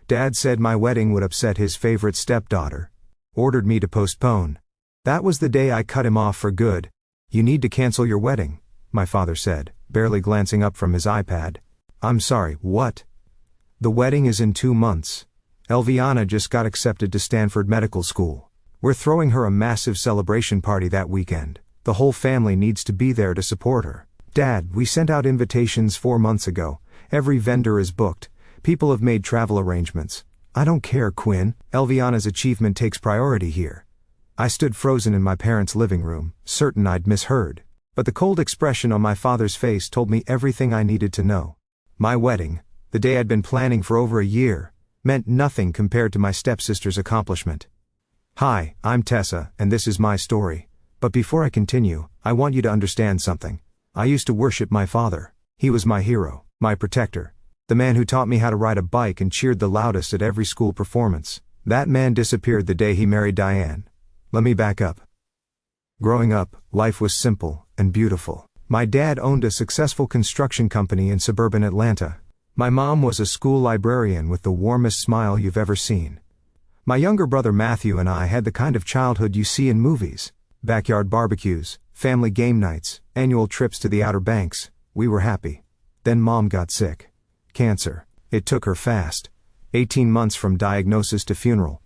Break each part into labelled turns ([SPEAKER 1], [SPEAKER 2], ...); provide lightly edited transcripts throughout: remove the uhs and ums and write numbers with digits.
[SPEAKER 1] Dad said my wedding would upset his favorite stepdaughter. Ordered me to postpone. That was the day I cut him off for good. You need to cancel your wedding, my father said, barely glancing up from his iPad. I'm sorry, what? The wedding is in 2 months. Elviana just got accepted to Stanford Medical School. We're throwing her a massive celebration party that weekend. The whole family needs to be there to support her. Dad, we sent out invitations 4 months ago. Every vendor is booked. People have made travel arrangements. I don't care, Quinn. Elviana's achievement takes priority here. I stood frozen in my parents' living room, certain I'd misheard. But the cold expression on my father's face told me everything I needed to know. My wedding, the day I'd been planning for over a year, meant nothing compared to my stepsister's accomplishment. Hi, I'm Tessa, and this is my story. But before I continue, I want you to understand something. I used to worship my father. He was my hero, my protector. The man who taught me how to ride a bike and cheered the loudest at every school performance. That man disappeared the day he married Diane. Let me back up. Growing up, life was simple and beautiful. My dad owned a successful construction company in suburban Atlanta. My mom was a school librarian with the warmest smile you've ever seen. My younger brother Matthew and I had the kind of childhood you see in movies. Backyard barbecues, family game nights, annual trips to the Outer Banks. We were happy. Then Mom got sick. Cancer. It took her fast. 18 months from diagnosis to funeral.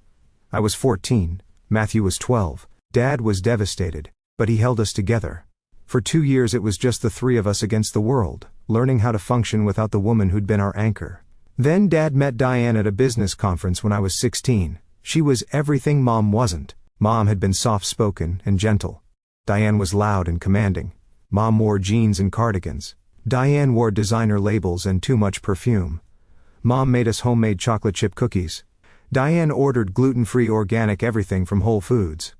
[SPEAKER 1] I was 14. Matthew was 12. Dad was devastated, but he held us together. For 2 years it was just the three of us against the world, learning how to function without the woman who'd been our anchor. Then Dad met Diane at a business conference when I was 16. She was everything Mom wasn't. Mom had been soft-spoken and gentle. Diane was loud and commanding. Mom wore jeans and cardigans. Diane wore designer labels and too much perfume. Mom made us homemade chocolate chip cookies. Diane ordered gluten-free organic everything from Whole Foods.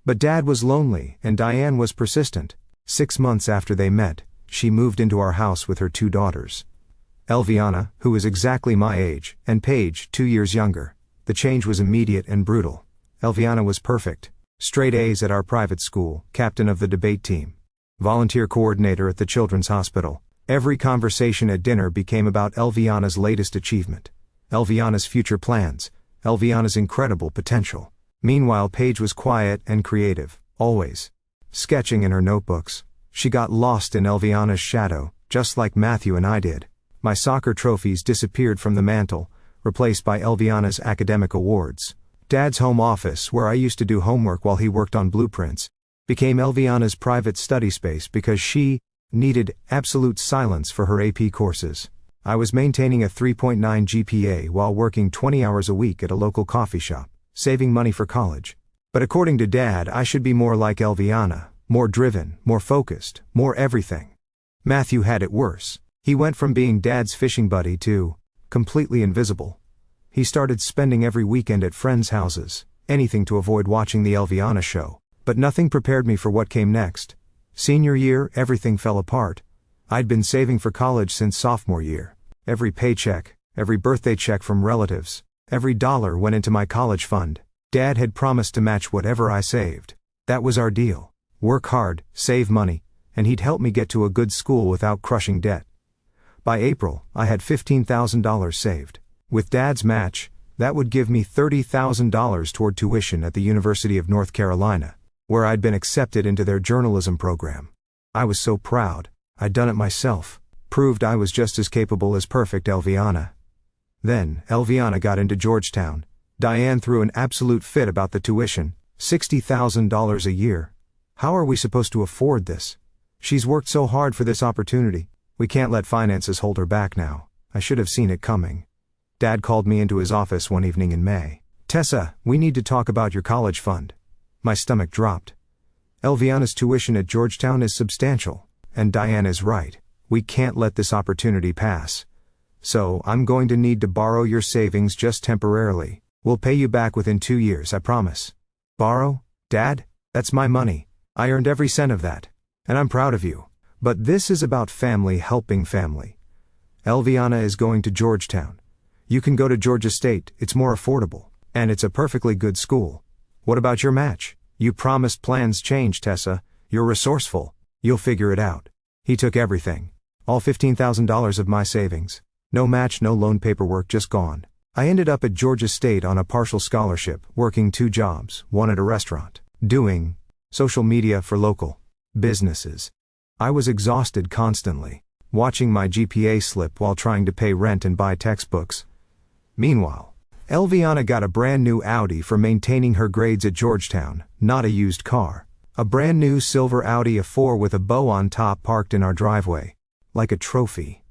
[SPEAKER 1] But Dad was lonely and Diane was persistent. 6 months after they met, she moved into our house with her 2 daughters. Elviana, who was exactly my age, and Paige, 2 years younger. The change was immediate and brutal. Elviana was perfect. Straight A's at our private school, captain of the debate team. Volunteer coordinator at the children's hospital. Every conversation at dinner became about Elviana's latest achievement. Elviana's future plans. Elviana's incredible potential. Meanwhile, Paige was quiet and creative, always. Sketching in her notebooks. She got lost in Elviana's shadow, just like Matthew and I did. My soccer trophies disappeared from the mantle, replaced by Elviana's academic awards. Dad's home office, where I used to do homework while he worked on blueprints, became Elviana's private study space because she needed absolute silence for her AP courses. I was maintaining a 3.9 GPA while working 20 hours a week at a local coffee shop, saving money for college. But according to Dad, I should be more like Elviana, more driven, more focused, more everything. Matthew had it worse. He went from being Dad's fishing buddy to completely invisible. He started spending every weekend at friends' houses, anything to avoid watching the Elviana show. But nothing prepared me for what came next. Senior year, everything fell apart. I'd been saving for college since sophomore year. Every paycheck, every birthday check from relatives, every dollar went into my college fund. Dad had promised to match whatever I saved. That was our deal. Work hard, save money, and he'd help me get to a good school without crushing debt. By April, I had $15,000 saved. With Dad's match, that would give me $30,000 toward tuition at the University of North Carolina, where I'd been accepted into their journalism program. I was so proud. I'd done it myself, proved I was just as capable as perfect Elviana. Then, Elviana got into Georgetown. Diane threw an absolute fit about the tuition, $60,000 a year. How are we supposed to afford this? She's worked so hard for this opportunity. We can't let finances hold her back now. I should have seen it coming. Dad called me into his office one evening in May. Tessa, we need to talk about your college fund. My stomach dropped. Elviana's tuition at Georgetown is substantial, and Diane is right. We can't let this opportunity pass. So, I'm going to need to borrow your savings just temporarily. We'll pay you back within 2 years, I promise. Borrow? Dad? That's my money. I earned every cent of that. And I'm proud of you. But this is about family helping family. Elviana is going to Georgetown. You can go to Georgia State, it's more affordable. And it's a perfectly good school. What about your match? You promised plans change, Tessa. You're resourceful. You'll figure it out. He took everything. All $15,000 of my savings. No match, no loan paperwork, just gone. I ended up at Georgia State on a partial scholarship, working 2 jobs, one at a restaurant, doing social media for local businesses. I was exhausted constantly, watching my GPA slip while trying to pay rent and buy textbooks. Meanwhile, Elviana got a brand new Audi for maintaining her grades at Georgetown, not a used car. A brand new silver Audi A4 with a bow on top parked in our driveway, like a trophy.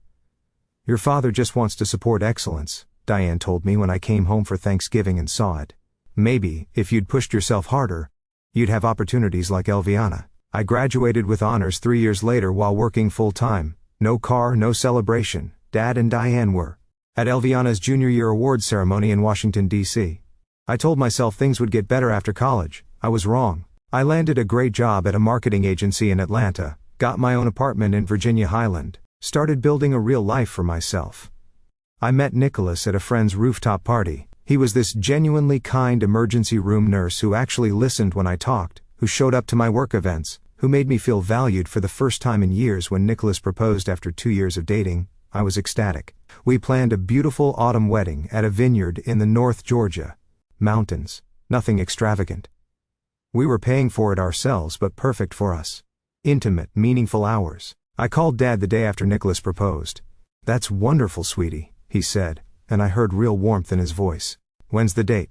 [SPEAKER 1] Your father just wants to support excellence, Diane told me when I came home for Thanksgiving and saw it. Maybe, if you'd pushed yourself harder, you'd have opportunities like Elviana. I graduated with honors 3 years later while working full-time. No car, no celebration. Dad and Diane were at Elviana's junior year awards ceremony in Washington, D.C. I told myself things would get better after college. I was wrong. I landed a great job at a marketing agency in Atlanta, got my own apartment in Virginia Highland, started building a real life for myself. I met Nicholas at a friend's rooftop party. He was this genuinely kind emergency room nurse who actually listened when I talked, who showed up to my work events, who made me feel valued for the first time in years. When Nicholas proposed after 2 years of dating, I was ecstatic. We planned a beautiful autumn wedding at a vineyard in the North Georgia mountains. Nothing extravagant. We were paying for it ourselves, but perfect for us. Intimate, meaningful hours. I called Dad the day after Nicholas proposed. "That's wonderful, sweetie," he said, and I heard real warmth in his voice. "When's the date?"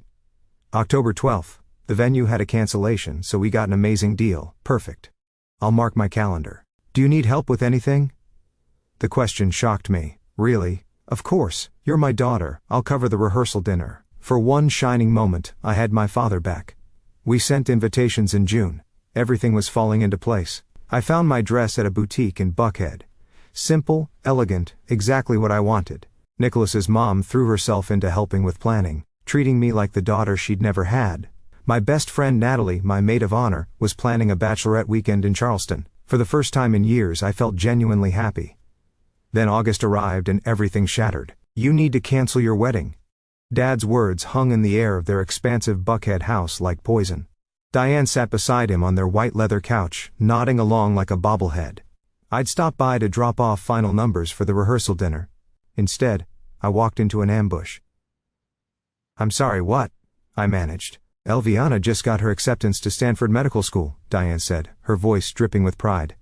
[SPEAKER 1] "October 12th. The venue had a cancellation, so we got an amazing deal." "Perfect. I'll mark my calendar." "Do you need help with anything?" The question shocked me. "Really? Of course, you're my daughter, I'll cover the rehearsal dinner." For one shining moment, I had my father back. We sent invitations in June. Everything was falling into place. I found my dress at a boutique in Buckhead. Simple, elegant, exactly what I wanted. Nicholas's mom threw herself into helping with planning, treating me like the daughter she'd never had. My best friend Natalie, my maid of honor, was planning a bachelorette weekend in Charleston. For the first time in years, I felt genuinely happy. Then August arrived and everything shattered. "You need to cancel your wedding." Dad's words hung in the air of their expansive Buckhead house like poison. Diane sat beside him on their white leather couch, nodding along like a bobblehead. I'd stopped by to drop off final numbers for the rehearsal dinner. Instead, I walked into an ambush. "I'm sorry, what?" I managed. "Elviana just got her acceptance to Stanford Medical School," Diane said, her voice dripping with pride.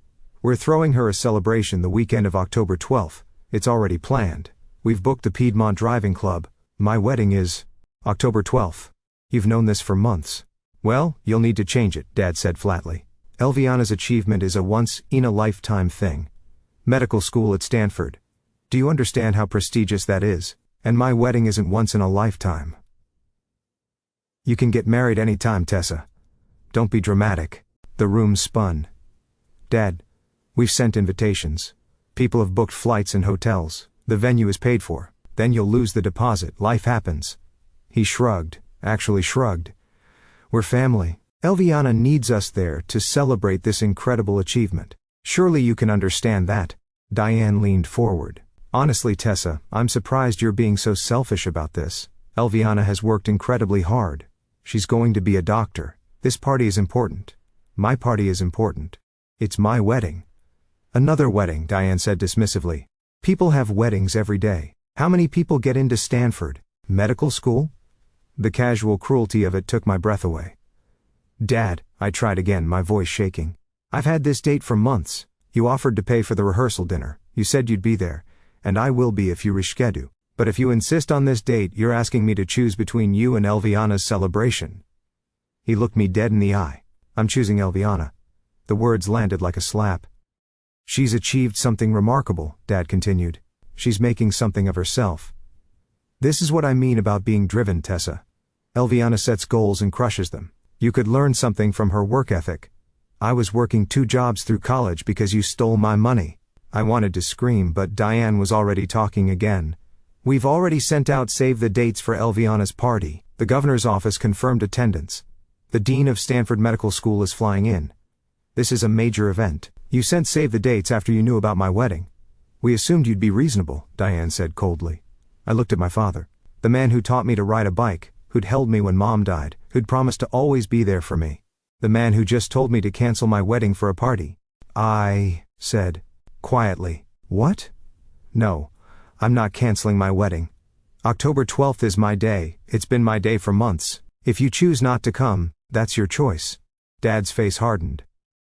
[SPEAKER 1] "We're throwing her a celebration the weekend of October 12th. It's already planned. We've booked the Piedmont Driving Club. My wedding is October 12th. You've known this for months." "Well, you'll need to change it," Dad said flatly. "Elviana's achievement is a once-in-a-lifetime thing. Medical school at Stanford. Do you understand how prestigious that is? And my wedding isn't once in a lifetime. You can get married anytime, Tessa. Don't be dramatic." The room spun. "Dad, we've sent invitations. People have booked flights and hotels. The venue is paid for. Then you'll lose the deposit. Life happens." He shrugged, actually shrugged. "We're family. Elviana needs us there to celebrate this incredible achievement. Surely you can understand that." Diane leaned forward. "Honestly, Tessa, I'm surprised you're being so selfish about this. Elviana has worked incredibly hard. She's going to be a doctor. This party is important. My party is important. It's my wedding." "Another wedding," Diane said dismissively. "People have weddings every day. How many people get into Stanford Medical School?" The casual cruelty of it took my breath away. "Dad," I tried again, my voice shaking. "I've had this date for months. You offered to pay for the rehearsal dinner. You said you'd be there. And I will be if you reschedule. But if you insist on this date, you're asking me to choose between you and Elviana's celebration." He looked me dead in the eye. "I'm choosing Elviana." The words landed like a slap. "She's achieved something remarkable," Dad continued. "She's making something of herself. This is what I mean about being driven, Tessa. Elviana sets goals and crushes them. You could learn something from her work ethic. I was working 2 jobs through college because you stole my money." I wanted to scream, but Diane was already talking again. "We've already sent out save the dates for Elviana's party. The governor's office confirmed attendance. The dean of Stanford Medical School is flying in. This is a major event. You sent save the dates after you knew about my wedding." "We assumed you'd be reasonable," Diane said coldly. I looked at my father. The man who taught me to ride a bike, who'd held me when Mom died, who'd promised to always be there for me. The man who just told me to cancel my wedding for a party. "I," said, quietly. "What? No, I'm not canceling my wedding. October 12th is my day, it's been my day for months. If you choose not to come, that's your choice. Dad's face hardened.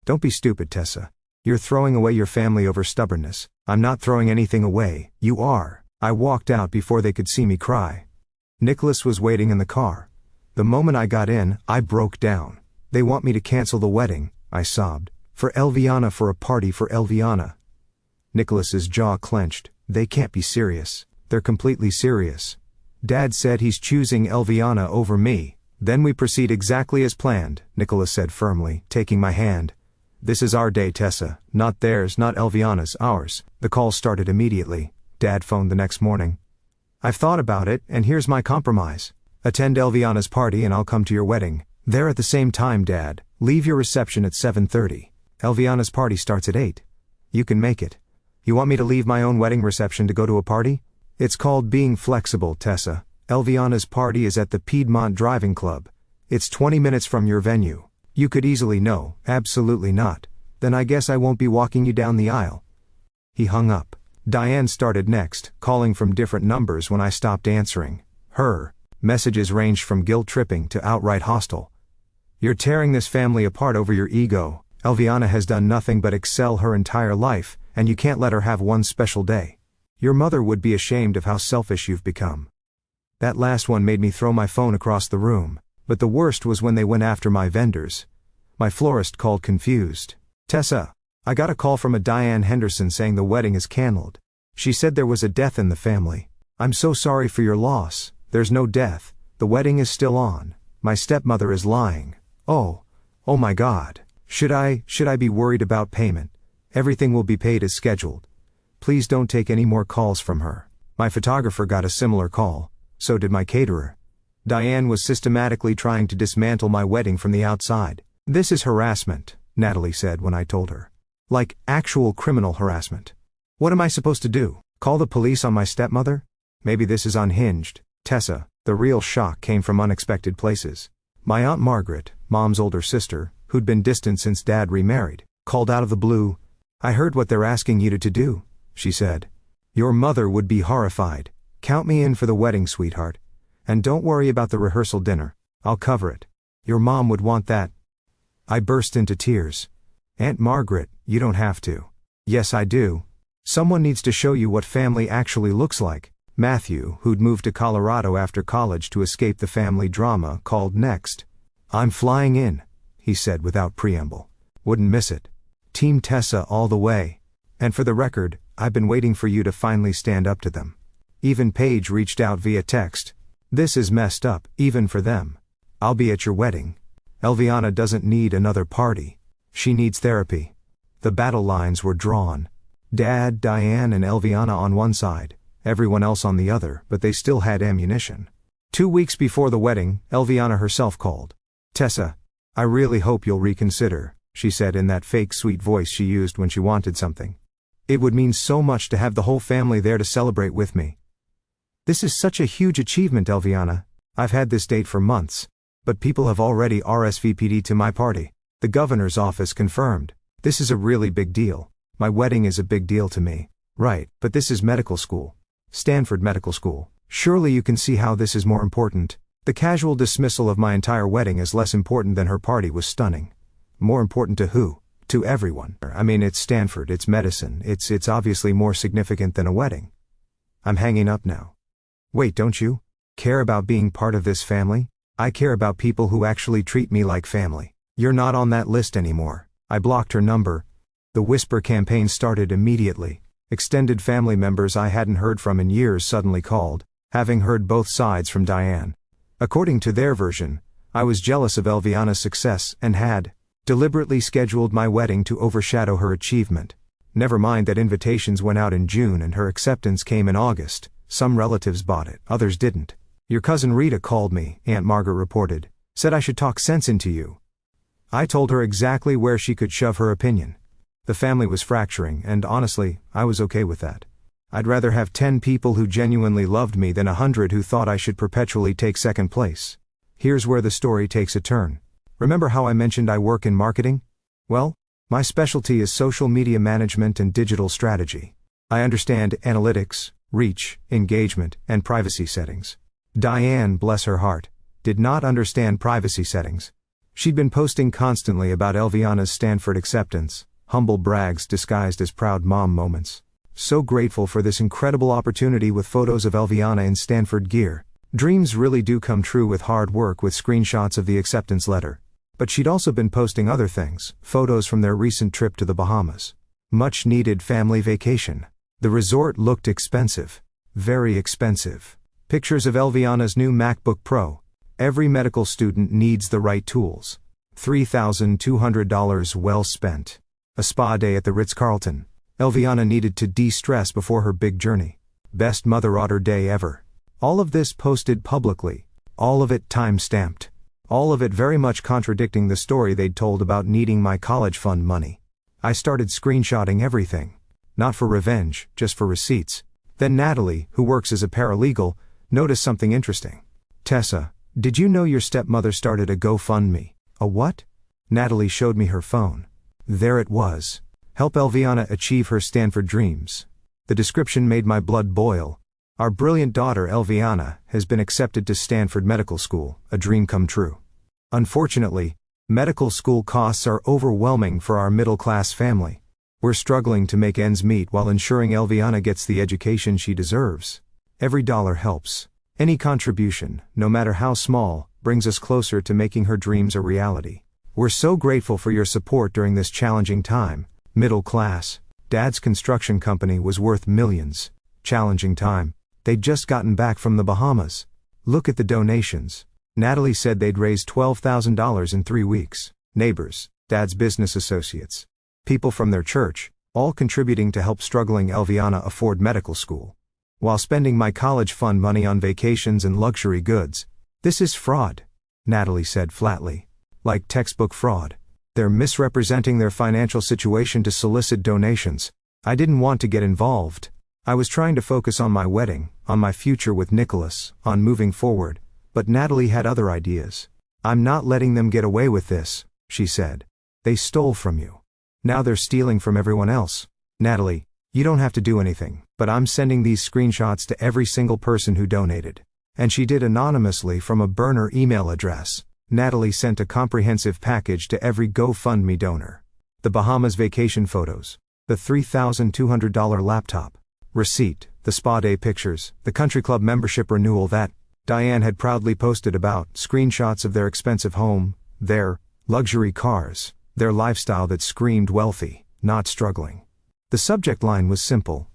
[SPEAKER 1] Don't be stupid, Tessa. You're throwing away your family over stubbornness. I'm not throwing anything away, you are. I walked out before they could see me cry. Nicholas was waiting in the car. The moment I got in, I broke down. They want me to cancel the wedding, I sobbed. For Elviana, for a party for Elviana. Nicholas's jaw clenched. They can't be serious. They're completely serious. Dad said he's choosing Elviana over me. Then we proceed exactly as planned, Nicholas said firmly, taking my hand. This is our day, Tessa, not theirs, not Elviana's, ours. The call started immediately. Dad phoned the next morning. I've thought about it, and here's my compromise. Attend Elviana's party and I'll come to your wedding. There at the same time, Dad. Leave your reception at 7:30. Elviana's party starts at 8. You can make it. You want me to leave my own wedding reception to go to a party? It's called being flexible, Tessa. Elviana's party is at the Piedmont Driving Club. It's 20 minutes from your venue. You could easily no, absolutely not. Then I guess I won't be walking you down the aisle. He hung up. Diane started next, calling from different numbers when I stopped answering. Her messages ranged from guilt-tripping to outright hostile. You're tearing this family apart over your ego. Elviana has done nothing but excel her entire life, and you can't let her have one special day. Your mother would be ashamed of how selfish you've become. That last one made me throw my phone across the room, but the worst was when they went after my vendors. My florist called confused. Tessa, I got a call from a Diane Henderson saying the wedding is canceled. She said there was a death in the family. I'm so sorry for your loss. There's no death. The wedding is still on. My stepmother is lying. Oh my God. Should I be worried about payment? Everything will be paid as scheduled. Please don't take any more calls from her. My photographer got a similar call. So did my caterer. Diane was systematically trying to dismantle my wedding from the outside. This is harassment, Natalie said when I told her. Like, actual criminal harassment. What am I supposed to do? Call the police on my stepmother? Maybe this is unhinged. Tessa, the real shock came from unexpected places. My Aunt Margaret, Mom's older sister, who'd been distant since Dad remarried, called out of the blue. I heard what they're asking you to do, she said. Your mother would be horrified. Count me in for the wedding, sweetheart. And don't worry about the rehearsal dinner. I'll cover it. Your mom would want that. I burst into tears. Aunt Margaret, you don't have to. Yes, I do. Someone needs to show you what family actually looks like. Matthew, who'd moved to Colorado after college to escape the family drama, called next. I'm flying in, he said without preamble. Wouldn't miss it. Team Tessa all the way. And for the record, I've been waiting for you to finally stand up to them. Even Paige reached out via text. This is messed up, even for them. I'll be at your wedding. Elviana doesn't need another party. She needs therapy. The battle lines were drawn. Dad, Diane and Elviana on one side, everyone else on the other, but they still had ammunition. 2 weeks before the wedding, Elviana herself called. Tessa, I really hope you'll reconsider, she said in that fake sweet voice she used when she wanted something. It would mean so much to have the whole family there to celebrate with me. This is such a huge achievement, Elviana. I've had this date for months. But people have already RSVP'd to my party. The governor's office confirmed. This is a really big deal. My wedding is a big deal to me. Right, but this is medical school. Stanford Medical School. Surely you can see how this is more important. The casual dismissal of my entire wedding as less important than her party was stunning. More important to who? To everyone. I mean, it's Stanford, it's medicine, it's obviously more significant than a wedding. I'm hanging up now. Wait, don't you care about being part of this family? I care about people who actually treat me like family. You're not on that list anymore. I blocked her number. The whisper campaign started immediately. Extended family members I hadn't heard from in years suddenly called, having heard both sides from Diane. According to their version, I was jealous of Elviana's success and had deliberately scheduled my wedding to overshadow her achievement. Never mind that invitations went out in June and her acceptance came in August. Some relatives bought it, others didn't. Your cousin Rita called me, Aunt Margaret reported. Said I should talk sense into you. I told her exactly where she could shove her opinion. The family was fracturing, and honestly, I was okay with that. I'd rather have 10 people who genuinely loved me than 100 who thought I should perpetually take second place. Here's where the story takes a turn. Remember how I mentioned I work in marketing? Well, my specialty is social media management and digital strategy. I understand analytics, reach, engagement, and privacy settings. Diane, bless her heart, did not understand privacy settings. She'd been posting constantly about Elviana's Stanford acceptance, humble brags disguised as proud mom moments. So grateful for this incredible opportunity with photos of Elviana in Stanford gear. Dreams really do come true with hard work, with screenshots of the acceptance letter. But she'd also been posting other things, photos from their recent trip to the Bahamas. Much needed family vacation. The resort looked expensive. Very expensive. Pictures of Elviana's new MacBook Pro. Every medical student needs the right tools. $3,200 well spent. A spa day at the Ritz-Carlton. Elviana needed to de-stress before her big journey. Best mother otter day ever. All of this posted publicly. All of it time-stamped. All of it very much contradicting the story they'd told about needing my college fund money. I started screenshotting everything. Not for revenge, just for receipts. Then Natalie, who works as a paralegal, noticed something interesting. "Tessa, did you know your stepmother started a GoFundMe?" "A what?" Natalie showed me her phone. There it was. "Help Elviana achieve her Stanford dreams." The description made my blood boil. Our brilliant daughter Elviana has been accepted to Stanford Medical School, a dream come true. Unfortunately, medical school costs are overwhelming for our middle-class family. We're struggling to make ends meet while ensuring Elviana gets the education she deserves. Every dollar helps. Any contribution, no matter how small, brings us closer to making her dreams a reality. We're so grateful for your support during this challenging time. Middle class. Dad's construction company was worth millions. Challenging time. They'd just gotten back from the Bahamas. Look at the donations. Natalie said they'd raised $12,000 in 3 weeks. Neighbors, Dad's business associates, people from their church, all contributing to help struggling Elviana afford medical school. While spending my college fund money on vacations and luxury goods. This is fraud, Natalie said flatly. Like textbook fraud. They're misrepresenting their financial situation to solicit donations. I didn't want to get involved. I was trying to focus on my wedding, on my future with Nicholas, on moving forward, but Natalie had other ideas. "I'm not letting them get away with this," she said. "They stole from you. Now they're stealing from everyone else. Natalie, you don't have to do anything, but I'm sending these screenshots to every single person who donated." And she did anonymously from a burner email address. Natalie sent a comprehensive package to every GoFundMe donor. The Bahamas vacation photos. The $3,200 laptop. Receipt, the spa day pictures, the country club membership renewal that Diane had proudly posted about, screenshots of their expensive home, their luxury cars, their lifestyle that screamed wealthy, not struggling. The subject line was simple.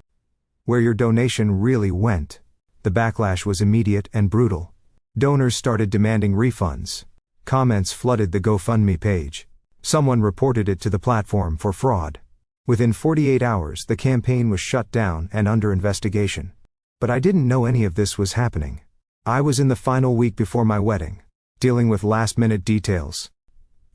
[SPEAKER 1] Where your donation really went. The backlash was immediate and brutal. Donors started demanding refunds. Comments flooded the GoFundMe page. Someone reported it to the platform for fraud. Within 48 hours, the campaign was shut down and under investigation. But I didn't know any of this was happening. I was in the final week before my wedding, dealing with last-minute details.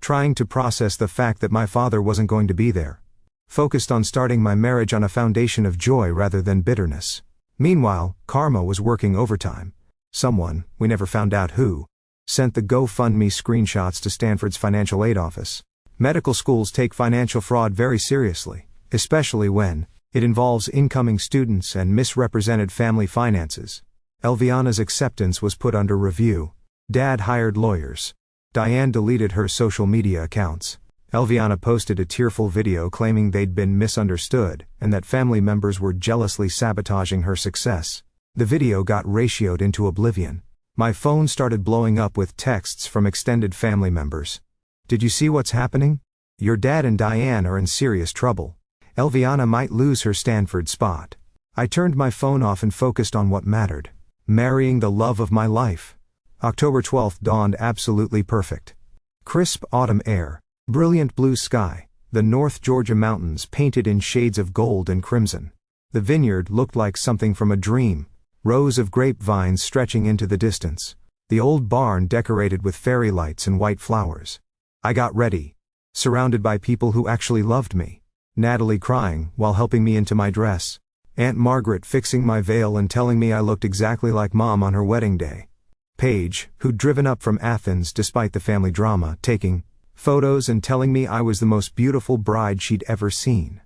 [SPEAKER 1] Trying to process the fact that my father wasn't going to be there. Focused on starting my marriage on a foundation of joy rather than bitterness. Meanwhile, karma was working overtime. Someone, we never found out who, sent the GoFundMe screenshots to Stanford's financial aid office. Medical schools take financial fraud very seriously, especially when it involves incoming students and misrepresented family finances. Elviana's acceptance was put under review. Dad hired lawyers. Diane deleted her social media accounts. Elviana posted a tearful video claiming they'd been misunderstood and that family members were jealously sabotaging her success. The video got ratioed into oblivion. My phone started blowing up with texts from extended family members. "Did you see what's happening? Your dad and Diane are in serious trouble. Elviana might lose her Stanford spot." I turned my phone off and focused on what mattered. Marrying the love of my life. October 12th dawned absolutely perfect. Crisp autumn air, brilliant blue sky, the North Georgia mountains painted in shades of gold and crimson. The vineyard looked like something from a dream, rows of grapevines stretching into the distance. The old barn decorated with fairy lights and white flowers. I got ready, surrounded by people who actually loved me. Natalie crying while helping me into my dress. Aunt Margaret fixing my veil and telling me I looked exactly like Mom on her wedding day. Paige, who'd driven up from Athens despite the family drama, taking photos and telling me I was the most beautiful bride she'd ever seen.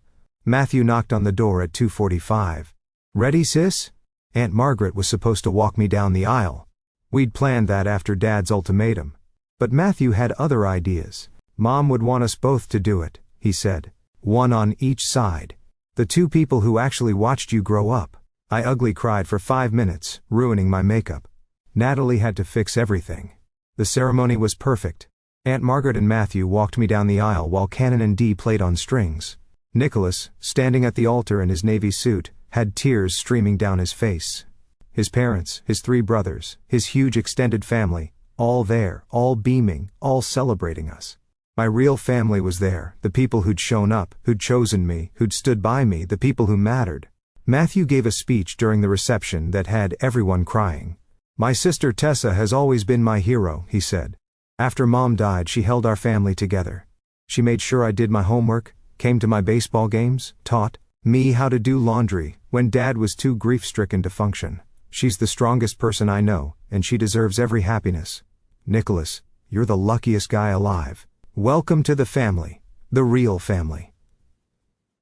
[SPEAKER 1] Matthew knocked on the door at 2:45. "Ready, sis?" Aunt Margaret was supposed to walk me down the aisle. We'd planned that after Dad's ultimatum. But Matthew had other ideas. Mom would want us both to do it, he said. One on each side. The two people who actually watched you grow up. I ugly cried for 5 minutes, ruining my makeup. Natalie had to fix everything. The ceremony was perfect. Aunt Margaret and Matthew walked me down the aisle while Canon and Dee played on strings. Nicholas, standing at the altar in his navy suit, had tears streaming down his face. His parents, his 3 brothers, his huge extended family, all there, all beaming, all celebrating us. My real family was there, the people who'd shown up, who'd chosen me, who'd stood by me, the people who mattered. Matthew gave a speech during the reception that had everyone crying. My sister Tessa has always been my hero, he said. After Mom died, she held our family together. She made sure I did my homework, came to my baseball games, taught me how to do laundry when Dad was too grief-stricken to function. She's the strongest person I know, and she deserves every happiness. Nicholas, you're the luckiest guy alive. Welcome to the family, the real family.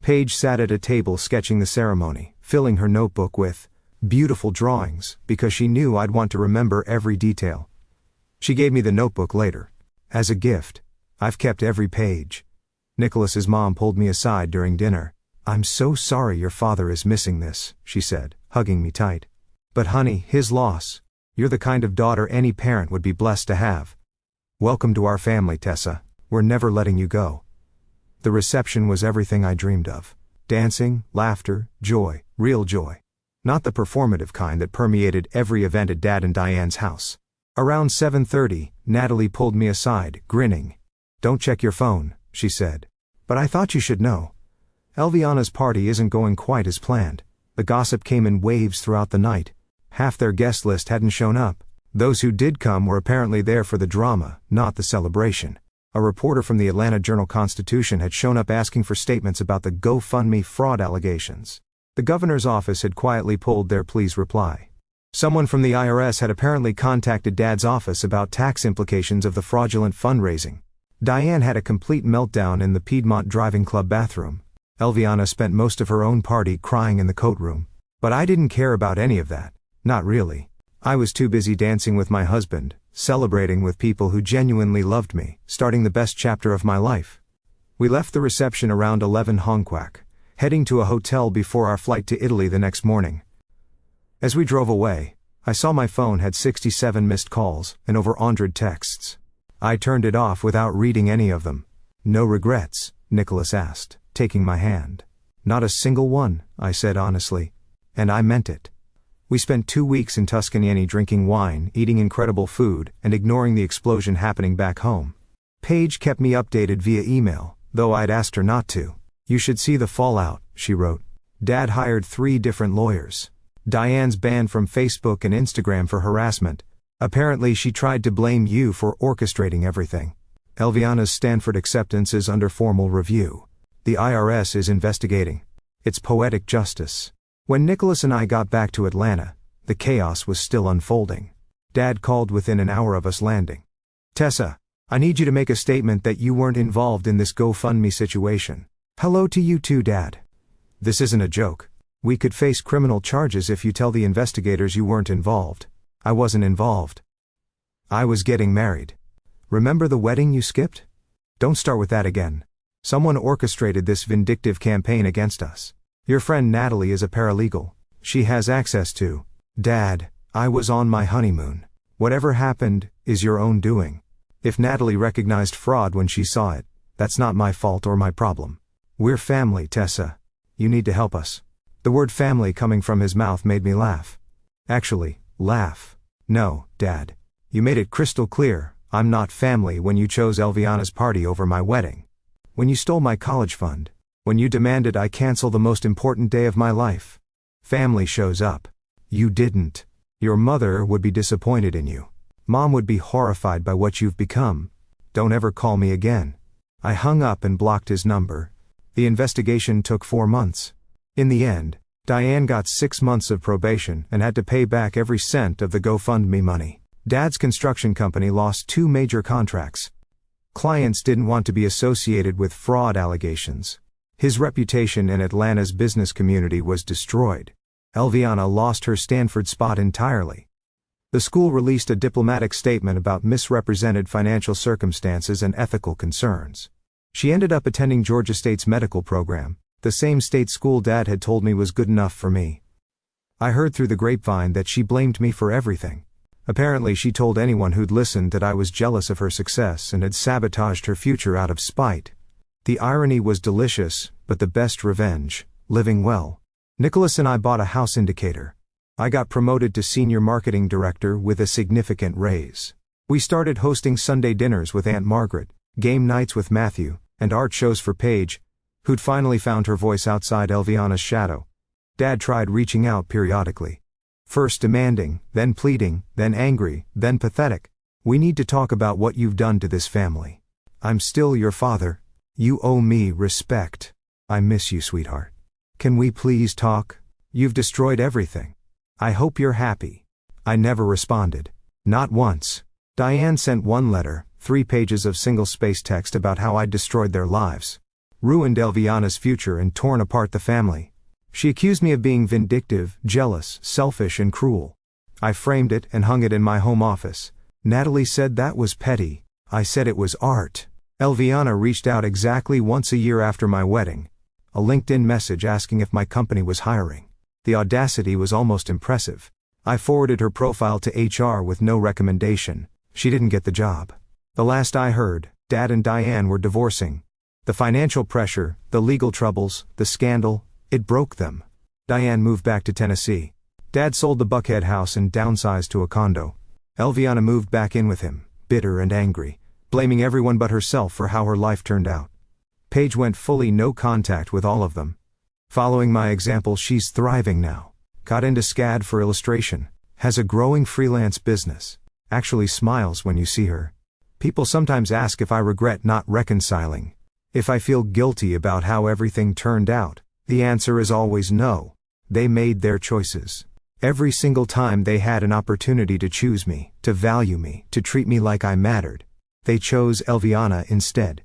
[SPEAKER 1] Paige sat at a table sketching the ceremony, filling her notebook with beautiful drawings, because she knew I'd want to remember every detail. She gave me the notebook later. As a gift. I've kept every page. Nicholas's mom pulled me aside during dinner. I'm so sorry your father is missing this, she said, hugging me tight. But honey, his loss. You're the kind of daughter any parent would be blessed to have. Welcome to our family, Tessa. We're never letting you go. The reception was everything I dreamed of. Dancing, laughter, joy, real joy. Not the performative kind that permeated every event at Dad and Diane's house. Around 7:30, Natalie pulled me aside, grinning. Don't check your phone, she said. But I thought you should know. Elviana's party isn't going quite as planned. The gossip came in waves throughout the night. Half their guest list hadn't shown up. Those who did come were apparently there for the drama, not the celebration. A reporter from the Atlanta Journal-Constitution had shown up asking for statements about the GoFundMe fraud allegations. The governor's office had quietly pulled their please reply. Someone from the IRS had apparently contacted Dad's office about tax implications of the fraudulent fundraising. Diane had a complete meltdown in the Piedmont Driving Club bathroom. Elviana spent most of her own party crying in the coat room. But I didn't care about any of that. Not really. I was too busy dancing with my husband, celebrating with people who genuinely loved me, starting the best chapter of my life. We left the reception around 11 Honquac, heading to a hotel before our flight to Italy the next morning. As we drove away, I saw my phone had 67 missed calls and over 100 texts. I turned it off without reading any of them. No regrets, Nicholas asked, taking my hand. Not a single one, I said honestly. And I meant it. We spent 2 weeks in Tuscany drinking wine, eating incredible food, and ignoring the explosion happening back home. Paige kept me updated via email, though I'd asked her not to. You should see the fallout, she wrote. Dad hired 3 different lawyers. Diane's banned from Facebook and Instagram for harassment. Apparently she tried to blame you for orchestrating everything. Elviana's Stanford acceptance is under formal review. The IRS is investigating. It's poetic justice. When Nicholas and I got back to Atlanta, the chaos was still unfolding. Dad called within an hour of us landing. Tessa, I need you to make a statement that you weren't involved in this GoFundMe situation. Hello to you too, Dad. This isn't a joke. We could face criminal charges if you tell the investigators you weren't involved. I wasn't involved. I was getting married. Remember the wedding you skipped? Don't start with that again. Someone orchestrated this vindictive campaign against us. Your friend Natalie is a paralegal. She has access to. Dad, I was on my honeymoon. Whatever happened is your own doing. If Natalie recognized fraud when she saw it, that's not my fault or my problem. We're family, Tessa. You need to help us. The word family coming from his mouth made me laugh. Actually, laugh. No, Dad. You made it crystal clear, I'm not family when you chose Elviana's party over my wedding. When you stole my college fund. When you demanded I cancel the most important day of my life. Family shows up. You didn't. Your mother would be disappointed in you. Mom would be horrified by what you've become. Don't ever call me again. I hung up and blocked his number. The investigation took 4 months. In the end, Diane got 6 months of probation and had to pay back every cent of the GoFundMe money. Dad's construction company lost 2 major contracts. Clients didn't want to be associated with fraud allegations. His reputation in Atlanta's business community was destroyed. Elviana lost her Stanford spot entirely. The school released a diplomatic statement about misrepresented financial circumstances and ethical concerns. She ended up attending Georgia State's medical program, the same state school Dad had told me was good enough for me. I heard through the grapevine that she blamed me for everything. Apparently she told anyone who'd listened that I was jealous of her success and had sabotaged her future out of spite. The irony was delicious, but the best revenge, living well. Nicholas and I bought a house indicator. I got promoted to senior marketing director with a significant raise. We started hosting Sunday dinners with Aunt Margaret, game nights with Matthew, and art shows for Paige, who'd finally found her voice outside Elviana's shadow. Dad tried reaching out periodically. First demanding, then pleading, then angry, then pathetic. We need to talk about what you've done to this family. I'm still your father. You owe me respect. I miss you, sweetheart. Can we please talk? You've destroyed everything. I hope you're happy. I never responded. Not once. Diane sent one letter, 3 pages of single-space text about how I'd destroyed their lives. Ruined Elviana's future and torn apart the family. She accused me of being vindictive, jealous, selfish and cruel. I framed it and hung it in my home office. Natalie said that was petty. I said it was art. Elviana reached out exactly once a year after my wedding. A LinkedIn message asking if my company was hiring. The audacity was almost impressive. I forwarded her profile to HR with no recommendation. She didn't get the job. The last I heard, Dad and Diane were divorcing. The financial pressure, the legal troubles, the scandal, it broke them. Diane moved back to Tennessee. Dad sold the Buckhead house and downsized to a condo. Elviana moved back in with him, bitter and angry, blaming everyone but herself for how her life turned out. Paige went fully no contact with all of them. Following my example, she's thriving now. Got into SCAD for illustration, has a growing freelance business, actually smiles when you see her. People sometimes ask if I regret not reconciling. If I feel guilty about how everything turned out, the answer is always no. They made their choices. Every single time they had an opportunity to choose me, to value me, to treat me like I mattered, they chose Elviana instead.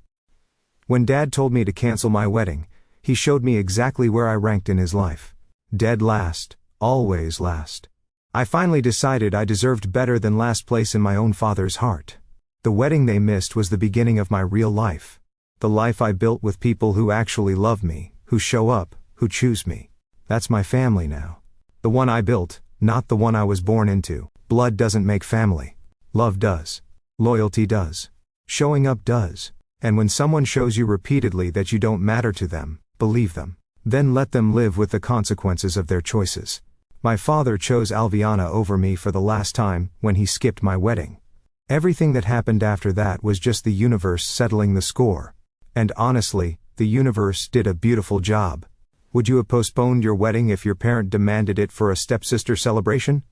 [SPEAKER 1] When Dad told me to cancel my wedding, he showed me exactly where I ranked in his life. Dead last, always last. I finally decided I deserved better than last place in my own father's heart. The wedding they missed was the beginning of my real life. The life I built with people who actually love me, who show up, who choose me. That's my family now. The one I built, not the one I was born into. Blood doesn't make family. Love does. Loyalty does. Showing up does. And when someone shows you repeatedly that you don't matter to them, believe them. Then let them live with the consequences of their choices. My father chose Elviana over me for the last time when he skipped my wedding. Everything that happened after that was just the universe settling the score. And honestly, the universe did a beautiful job. Would you have postponed your wedding if your parent demanded it for a stepsister celebration?